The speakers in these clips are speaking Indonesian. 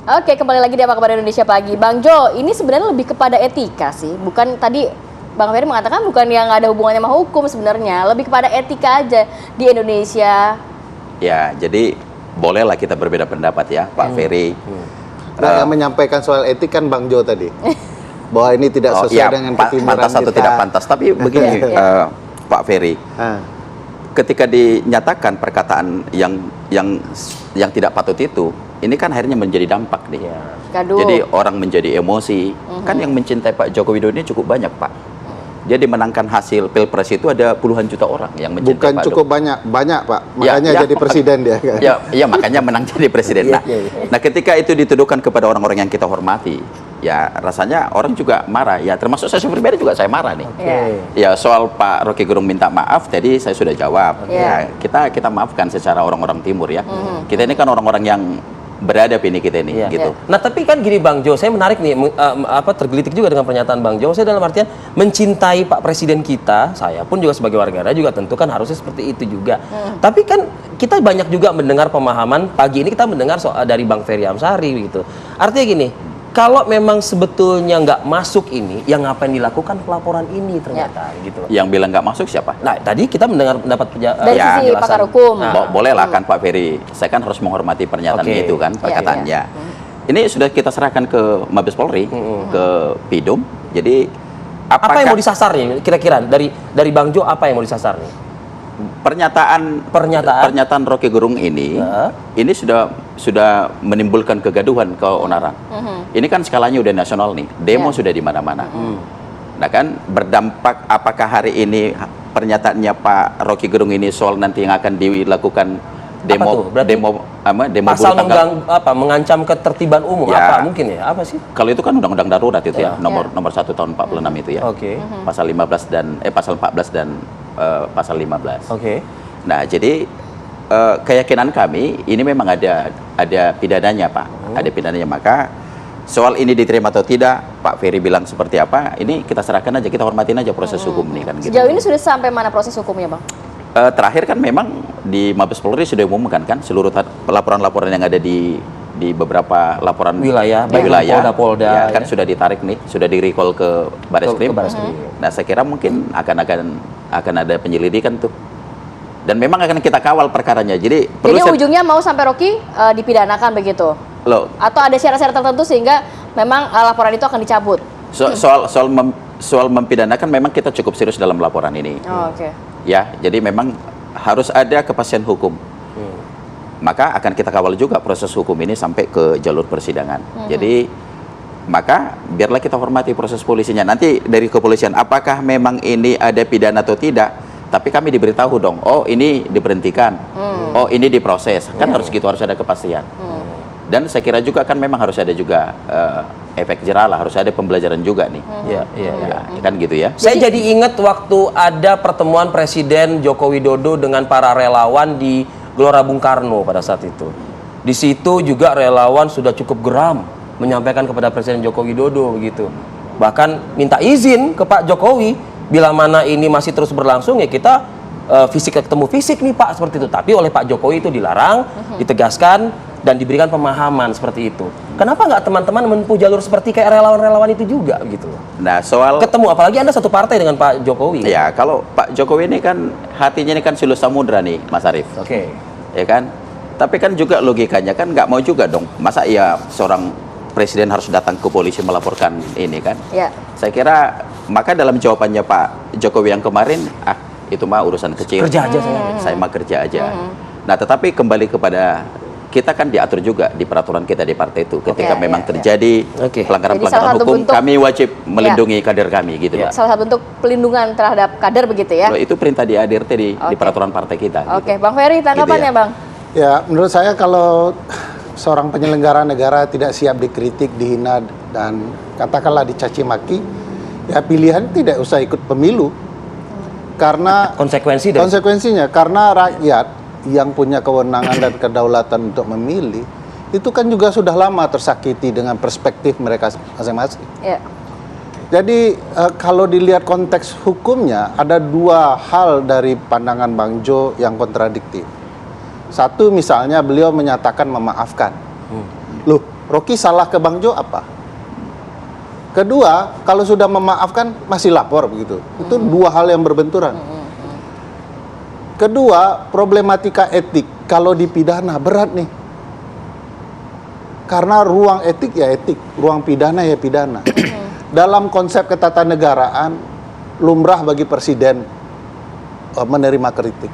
Oke, kembali lagi di Apa Kabar Indonesia Pagi. Bang Jo, ini sebenarnya lebih kepada etika sih. Bukan tadi Bang Ferry mengatakan bukan yang ada hubungannya sama hukum sebenarnya. Lebih kepada etika aja di Indonesia. Ya, jadi bolehlah kita berbeda pendapat ya, Pak Ferry. Nah, yang menyampaikan soal etik kan Bang Jo tadi. Bahwa ini tidak sesuai dengan ketimuran pantas atau kita. tidak pantas. Tapi begini, Pak Ferry. Ketika dinyatakan perkataan yang tidak patut itu, ini kan akhirnya menjadi dampak nih. Gaduh. Jadi orang menjadi emosi. Kan yang mencintai Pak Joko Widodo ini cukup banyak, Pak. Jadi menangkan hasil Pilpres itu ada puluhan juta orang yang mencintai Bukan Pak cukup banyak Pak. Makanya jadi presiden dia. Ya, makanya menang jadi presiden. Nah, ketika itu dituduhkan kepada orang-orang yang kita hormati, ya rasanya orang juga marah. Ya, termasuk saya pribadi juga saya marah nih. Ya, soal Pak Rocky Gerung minta maaf, tadi saya sudah jawab. Ya, kita maafkan secara orang-orang timur ya. Kita ini kan orang-orang yang beradab ini kita ini gitu. Nah, tapi kan gini Bang Jo, saya menarik nih tergelitik juga dengan pernyataan Bang Jo. Saya dalam artian mencintai Pak Presiden kita, saya pun juga sebagai warga negara juga tentu kan harusnya seperti itu juga. Tapi kan kita banyak juga mendengar pemahaman, pagi ini kita mendengar soal dari Bang Ferry Amsari gitu. Artinya gini, kalau memang sebetulnya nggak masuk ini, yang ngapain dilakukan pelaporan ini ternyata gitu. Yang bilang nggak masuk siapa? Nah, tadi kita mendengar pendapat dari sisi pakar hukum. Boleh lah kan Pak Ferry. Saya kan harus menghormati pernyataan itu kan, perkataannya. Ini sudah kita serahkan ke Mabes Polri, ke Pidum. Jadi apa yang mau disasar nih kira-kira dari Bang Jo, apa yang mau disasar nih? Pernyataan Rocky Gerung ini sudah menimbulkan kegaduhan, keonaran. Ini kan skalanya udah nasional nih, demo sudah di mana-mana. Nah kan berdampak apakah hari ini pernyataannya Pak Rocky Gerung ini soal nanti yang akan dilakukan demo pasal mengancam ketertiban umum apa mungkin ya apa sih? Kalau itu kan undang-undang darurat itu ya, nomor 1 tahun 46 itu ya. Pasal 15 dan pasal 14 dan pasal 15. Nah, jadi keyakinan kami ini memang ada pidananya, Pak. Ada pidananya, maka soal ini diterima atau tidak, Pak Ferry bilang seperti apa, ini kita serahkan aja, kita hormatin aja proses hukum ini kan gitu. Sejauh ini sudah sampai mana proses hukumnya, Bang? Terakhir kan memang di Mabes Polri sudah umumkan kan seluruh laporan-laporan yang ada di beberapa laporan wilayah Polda kan sudah ditarik nih, sudah di-recall ke Bareskrim. Nah, saya kira mungkin akan ada penyelidikan tuh. Dan memang akan kita kawal perkaranya. Jadi ujungnya mau sampai Rocky dipidanakan begitu? Loh. Atau ada syarat-syarat tertentu sehingga memang laporan itu akan dicabut? Soal mempidanakan memang kita cukup serius dalam laporan ini. Ya, jadi memang harus ada kepastian hukum. Maka akan kita kawal juga proses hukum ini sampai ke jalur persidangan. Jadi maka biarlah kita hormati proses polisinya. Nanti dari kepolisian apakah memang ini ada pidana atau tidak, tapi kami diberitahu dong, oh ini diberhentikan, oh ini diproses, kan harus gitu, harus ada kepastian. Dan saya kira juga kan memang harus ada juga efek jerah lah, harus ada pembelajaran juga nih. Kan gitu ya. Saya jadi ingat waktu ada pertemuan Presiden Joko Widodo dengan para relawan di Gelora Bung Karno pada saat itu. Di situ juga relawan sudah cukup geram menyampaikan kepada Presiden Joko Widodo begitu. Bahkan minta izin ke Pak Jokowi bila mana ini masih terus berlangsung ya kita ketemu fisik nih Pak seperti itu. Tapi oleh Pak Jokowi itu dilarang, ditegaskan dan diberikan pemahaman seperti itu. Kenapa nggak teman-teman menempuh jalur seperti kayak relawan-relawan itu juga gitu? Nah, soal ketemu apalagi Anda satu partai dengan Pak Jokowi. Ya, kalau Pak Jokowi ini kan hatinya ini kan silu samudra nih, Mas Arief. Ya kan? Tapi kan juga logikanya kan nggak mau juga dong. Masa ya seorang presiden harus datang ke polisi melaporkan ini kan? Saya kira maka dalam jawabannya Pak Jokowi yang kemarin, itu mah urusan kecil. Kerja aja saya mah kerja aja. Nah, tetapi kembali kepada kita kan diatur juga di peraturan kita di partai itu. Ketika memang terjadi pelanggaran-pelanggaran hukum, kami wajib melindungi kader kami gitu. Salah satu bentuk pelindungan terhadap kader begitu ya. Itu perintah di ADRT di peraturan partai kita. Gitu. Bang Ferry, tanggapannya Bang? Ya, menurut saya kalau seorang penyelenggara negara tidak siap dikritik, dihina, dan katakanlah dicaci maki, ya pilihan tidak usah ikut pemilu. Karena konsekuensinya, karena rakyat yang punya kewenangan dan kedaulatan untuk memilih, itu kan juga sudah lama tersakiti dengan perspektif mereka masing-masing. Jadi kalau dilihat konteks hukumnya, ada dua hal dari pandangan Bang Jo yang kontradiktif. Satu misalnya beliau menyatakan memaafkan. Loh, Rocky salah ke Bang Jo apa? Kedua, kalau sudah memaafkan masih lapor begitu. Itu dua hal yang berbenturan. Kedua, problematika etik kalau dipidana berat nih. Karena ruang etik ya etik, ruang pidana ya pidana. Dalam konsep ketatanegaraan, lumrah bagi presiden menerima kritik.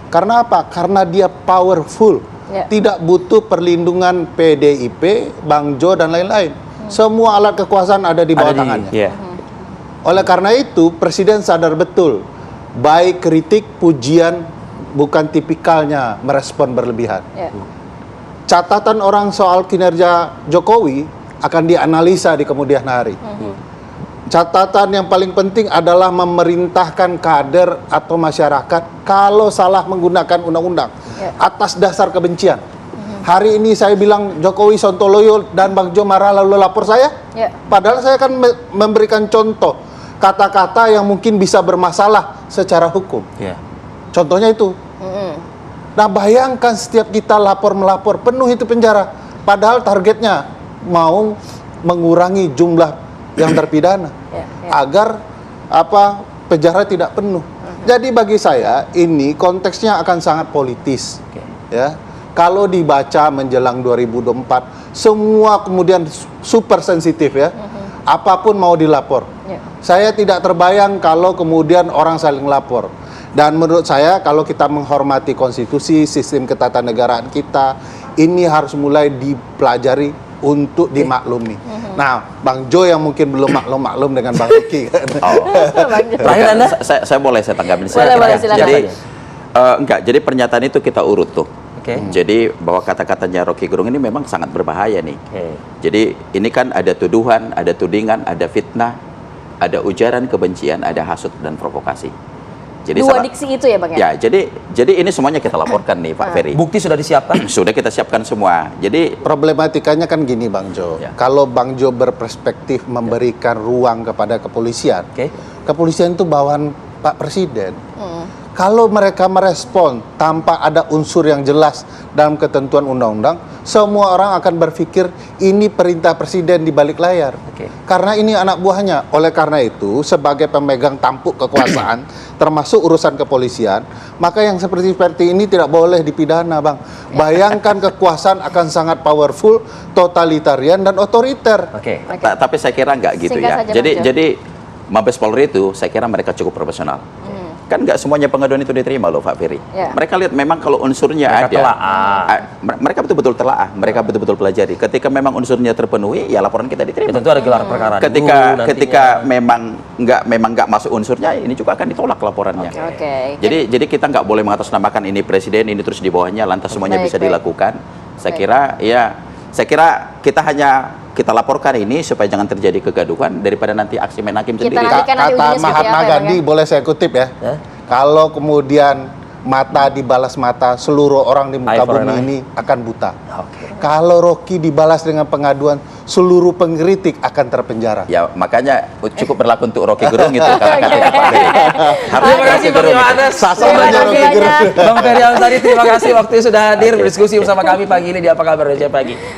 Karena apa? Karena dia powerful. Tidak butuh perlindungan PDIP, Bang Jo dan lain-lain. Semua alat kekuasaan ada di bawah tangannya. Oleh karena itu, presiden sadar betul, baik kritik, pujian bukan tipikalnya merespon berlebihan. Catatan orang soal kinerja Jokowi akan dianalisa di kemudian hari. Catatan yang paling penting adalah memerintahkan kader atau masyarakat kalau salah menggunakan undang-undang atas dasar kebencian. Hari ini saya bilang Jokowi Sontoloyo dan Bang Jo marah lalu lapor saya. Padahal saya akan memberikan contoh kata-kata yang mungkin bisa bermasalah secara hukum. Contohnya itu. Nah, bayangkan setiap kita lapor-melapor penuh itu penjara. Padahal targetnya mau mengurangi jumlah yang terpidana agar penjara tidak penuh. Jadi bagi saya ini konteksnya akan sangat politis. Ya. Kalau dibaca menjelang 2024, semua kemudian super sensitif ya. Apapun mau dilapor. Saya tidak terbayang kalau kemudian orang saling lapor. Dan menurut saya kalau kita menghormati konstitusi, sistem ketatanegaraan kita, ini harus mulai dipelajari untuk dimaklumi. Nah, Bang Jo yang mungkin belum maklum dengan Bang Rocky. Terakhir Anda? Saya boleh saya tanggapin. Boleh, silakan. Jadi jadi pernyataan itu kita urut tuh. Jadi bahwa kata-katanya Rocky Gerung ini memang sangat berbahaya nih. Jadi ini kan ada tuduhan, ada tudingan, ada fitnah, ada ujaran kebencian, ada hasut dan provokasi. Jadi dua diksi itu ya Bang ya? Ya, jadi ini semuanya kita laporkan nih Pak Ferry. Bukti sudah disiapkan? Sudah kita siapkan semua. Jadi problematikanya kan gini Bang Jo. Kalau Bang Jo berperspektif memberikan ruang kepada kepolisian, kepolisian itu bawahan Pak Presiden. Kalau mereka merespon tanpa ada unsur yang jelas dalam ketentuan undang-undang, semua orang akan berpikir ini perintah presiden di balik layar. Karena ini anak buahnya. Oleh karena itu, sebagai pemegang tampuk kekuasaan, termasuk urusan kepolisian, maka yang seperti ini tidak boleh dipidana, Bang. Bayangkan kekuasaan akan sangat powerful, totalitarian dan otoriter. Tapi saya kira nggak gitu ya. Jadi Mabes Polri itu saya kira mereka cukup profesional. Kan nggak semuanya pengaduan itu diterima loh Pak Ferry. Mereka lihat memang kalau unsurnya mereka betul-betul telaah, mereka betul-betul pelajari. Ketika memang unsurnya terpenuhi, ya laporan kita diterima. Tentu ada gelar perkara. Ketika memang nggak masuk unsurnya, ini juga akan ditolak laporannya. Jadi kita nggak boleh mengatasnamakan ini presiden, ini terus di bawahnya lantas semuanya bisa dilakukan. Saya kira kita laporkan ini supaya jangan terjadi kegaduhan daripada nanti aksi main hakim sendiri. Kata Mahatma Gandhi, boleh saya kutip ya? Kalau kemudian mata dibalas mata, seluruh orang di muka bumi ini akan buta. Kalau Rocky dibalas dengan pengaduan, seluruh pengkritik akan terpenjara. Ya, makanya cukup berlaku untuk Rocky Gerung itu kata-kata Pak Ferry. Terima kasih Bang Yohanes. Bang Ferry Amsari, terima kasih waktunya sudah hadir berdiskusi bersama kami pagi ini di Apa Kabar Indonesia Pagi.